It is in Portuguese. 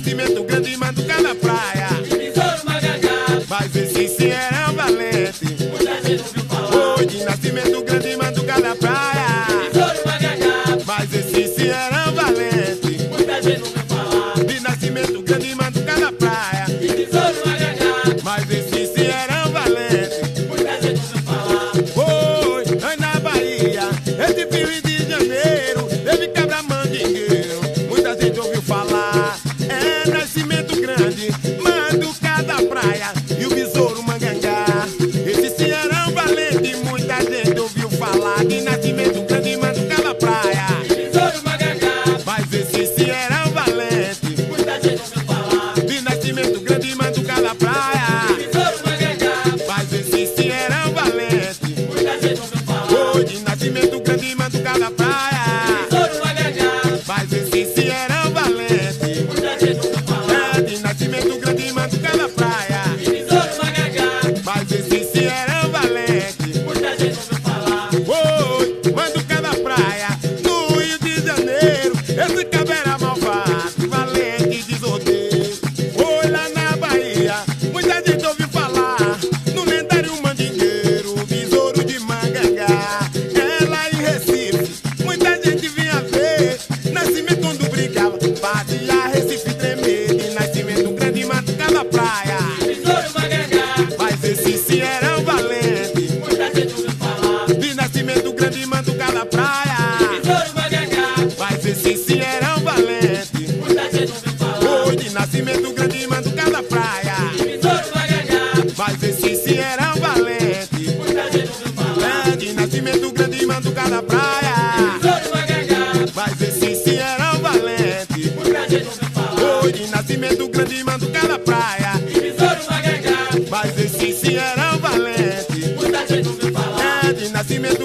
Nascimento Grande, Manduca da praia. Besouro Magangá, Mas esse sim era um valente. muita gente ouviu falar. Oi, de Nascimento Grande, Manduca da praia. Besouro Magangá, Mas esse sim era um valente. muita gente ouviu falar. De Nascimento Grande, Manduca da praia. Besouro Magangá, Mas esse sim era um valente. muita gente ouviu falar. Oi, aí na Bahia, esse Rio de Janeiro, teve cabra mandingueiro, muita gente ouviu falar. É Nascimento Grande, Manduca da praia e o Besouro Magangá. Esse sim era um valente, muita gente ouviu falar. De Nascimento Grande, Manduca da praia. Besouro Magangá, Mas esse sim era um valente. muita gente ouviu falar. De Nascimento Grande, Manduca da praia. Besouro Magangá, Mas esse sim era um valente. muita gente ouviu falar. Oi, de Nascimento Grande, Manduca da praia. Besouro Magangá, Mas esse sim era um valente. muita gente ouviu falar. É de Nascimento Grande, Manduca da praia. Besouro Magangá, Mas esse sim era um valente. muita gente ouviu falar. Oi, Manduca da praia, no Rio de Janeiro. Esse cabra era malvado, valente, desordeiro. Oi, lá na Bahia, muita gente ouviu falar. No lendário mandingueiro, Besouro de Magangá. É lá em Recife, muita gente vinha ver. Nascimento quando brigava, fazia Recife tremer. De Nascimento Grande, Manduca da praia. Besouro Magangá, Mas esse sim era um valente. muita gente ouviu falar. De Nascimento Grande, Manduca da praia. Besouro Magangá, Mas esse sim era um valente. muita gente ouviu falar. Oi, de Nascimento Grande, Manduca da praia. Besouro Magangá, Mas esse sim era um valente. muita gente ouviu falar. É, de Nascimento Grande, Manduca da praia. Besouro Magangá, Mas esse sim era um valente. muita gente ouviu falar. Oi, de Nascimento Grande, Manduca da praia. Besouro Magangá, Mas esse sim era um valente. muita gente ouviu falar. É, de Nascimento